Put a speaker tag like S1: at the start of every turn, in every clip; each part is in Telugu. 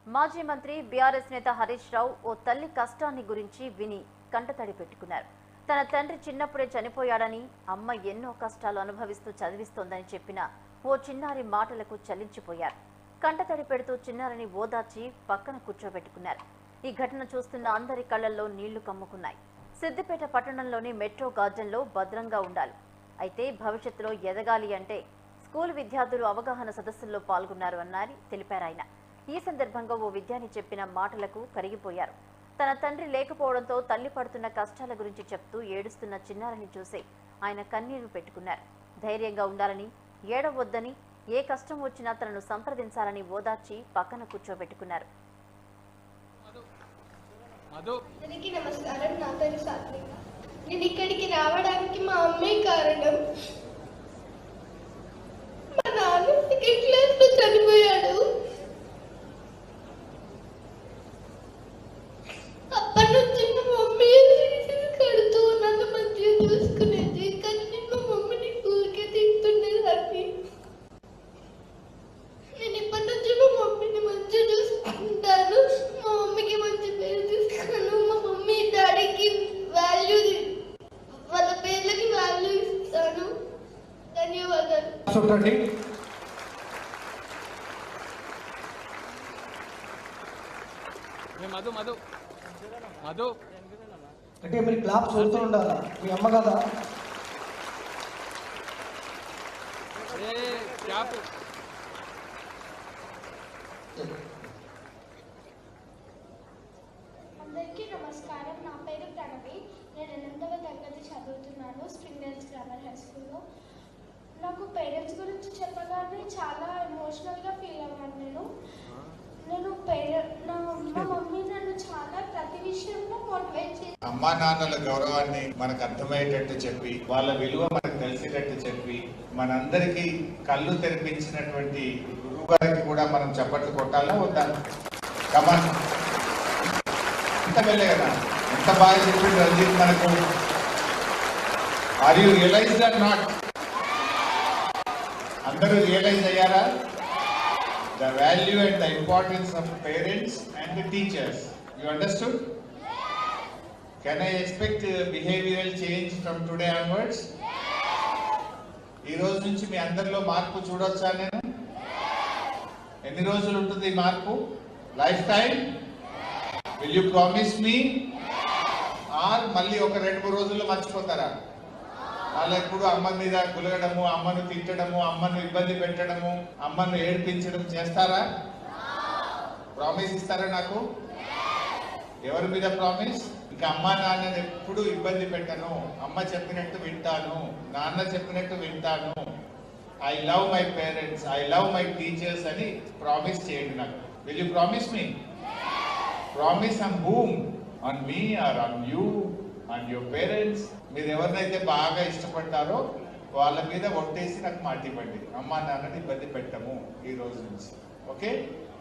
S1: మాజీ మంత్రి బీఆర్ఎస్ నేత హరీష్ రావు ఓ తల్లి కష్టాన్ని గురించి విని కంటతడి పెట్టుకున్నారు. తన తండ్రి చిన్నప్పుడే చనిపోయాడని, అమ్మ ఎన్నో కష్టాలు అనుభవిస్తూ చదివిస్తోందని చెప్పిన ఓ చిన్నారి మాటలకు చలించిపోయారు. కంటతడి పెడుతూ చిన్నారిని ఓదార్చి పక్కన కూర్చోబెట్టుకున్నారు. ఈ ఘటన చూస్తున్న అందరి కళ్లల్లో నీళ్లు కమ్ముకున్నాయి. సిద్దిపేట పట్టణంలోని మెట్రో గార్డెన్లో భద్రంగా ఉండాలి. అయితే భవిష్యత్తులో ఎదగాలి అంటే స్కూల్ విద్యార్థులు అవగాహన సదస్సుల్లో పాల్గొన్నారు అన్నారు తెలిపారాయన. ఈ సందర్భంగా ఓ విద్యార్థి చెప్పిన మాటలకు కరిగిపోయారు. తన తండ్రి లేకపోవడంతో తల్లి పడుతున్న కష్టాల గురించి చెప్తూ ఏడుస్తున్న చిన్నారిని చూసి ఆయన కన్నీరు పెట్టుకున్నారు. ధైర్యంగా ఉండాలని, ఏడవద్దని, ఏ కష్టం వచ్చినా తనను సంప్రదించాలని ఓదార్చి పక్కన కూర్చోబెట్టుకున్నారు.
S2: నమస్కారం, నా పేరు సాత్విక. నేను ఇక్కడికి రావడానికి మా అమ్మే కారణం. మా నాన్న సెకండ్ క్లాస్ లో చనిపోయాడు. అప్పటి నుంచి మా మమ్మీ కడుతూ నన్ను మంచిగా చూసుకునేది, కానీ నేను మా మమ్మీని ఊరికే తింటుండేదాన్ని. నేను ఇప్పటి నుంచి మా మమ్మీని మంచిగా చూసుకుంటాను, మా మమ్మీకి మంచి పేరు తీసుకున్నాను, మా మమ్మీ డాడీకి వాల్యూ, వాళ్ళ పేర్లకి వాల్యూ ఇస్తాను. ధన్యవాదాలు.
S3: మధు మధు మధు
S4: అంటే మీరు క్లాప్ చూస్తూ ఉండాలా, మీ అమ్మ కదా.
S2: అందరికీ నమస్కారం, నా పేరు ప్రణవి. నేను 8వ తరగతి చదువుతున్నాను స్ప్రింగ్ డేల్స్ గ్రామర్ హై స్కూల్లో. నాకు పేరెంట్స్ గురించి చెప్పగానే చాలా ఎమోషనల్గా ఫీల్ అయ్యాను. మా మమ్మీ నన్ను చాలా ప్రతి విషయంలో మోటివేట్ చేసి,
S5: అమ్మా నాన్నల గౌరవాన్ని మనకు అర్థమయ్యేటట్టు చెప్పి, వాళ్ళ విలువ మనకు తెలిసేటట్టు చెప్పి, మనందరికీ కళ్ళు తెరిపించినటువంటి గురువు గారికి కూడా మనం చప్పట్లు కొట్టాలా వద్దా? కమాన్, ఎంత వెళ్ళే కదా, ఎంత బాగా చెప్పింది రంజిత్ మనకు. Are you realised or not? అందరూ రియలైజ్ అయ్యారా? The value and the importance of parents and the teachers. You understood? Yes. Can I expect behavioral change from today onwards? Yes. ఈ రోజు నుంచి మీ అందరిలో మార్పు చూడొచ్చా నేను? Yes. ఎన్ని రోజులు ఉంటుంది ఈ మార్పు? Life time? Yes. Will you promise me? Yes. Or మళ్ళీ ఒక 2-3 రోజుల్లో మర్చిపోతారా? వాళ్ళు ఎప్పుడు అమ్మ మీద గులగడము, అమ్మను తిట్టడము, అమ్మను ఇబ్బంది పెట్టడము, అమ్మను ఏడిపించడం చేస్తారా? ప్రామిస్ ఇస్తారా నాకు? ఎవరి మీద ప్రామిస్? ఇంకా అమ్మ నాన్నని ఎప్పుడు ఇబ్బంది పెట్టను, అమ్మ చెప్పినట్టు వింటాను, నాన్న చెప్పినట్టు వింటాను, I love my parents, I love my teachers అని ప్రామిస్ చేయండి నాకు. Will you promise me? Promise on whom? On me or on you, on your parents? మీరు ఎవరినైతే బాగా ఇష్టపడతారో వాళ్ళ మీద ఒట్టేసి నాకు మాట ఇవ్వండి, అమ్మ నాన్నని ఇబ్బంది పెట్టము ఈ రోజు నుంచి. ఓకే?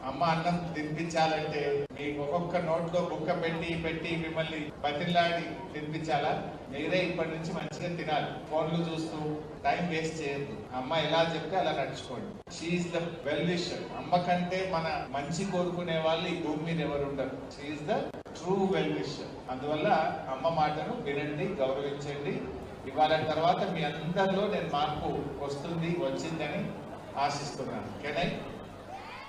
S5: అమ్మ అన్నం తినిపించాలంటే మీకు ఒక్కొక్క నోట్లో బుక్క పెట్టి మిమ్మల్ని బతిలాడి తినిపించాలా? మీరే ఇప్పటి నుంచి మంచిగా తినాలి. ఫోన్లు చూస్తూ టైం వేస్ట్ చేయద్దు. అమ్మ ఎలా చెప్తే అలా నడుచుకోండి. She is the well wisher. అమ్మ కంటే మన మంచి కోరుకునే వాళ్ళు ఈ భూమి మీద ఎవరు ఉండరు. She's the true well wisher. అందువల్ల అమ్మ మాటను వినండి, గౌరవించండి. ఇవాళ తర్వాత మీ అందరిలో నేను మార్పు వచ్చిందని ఆశిస్తున్నాను. Can I?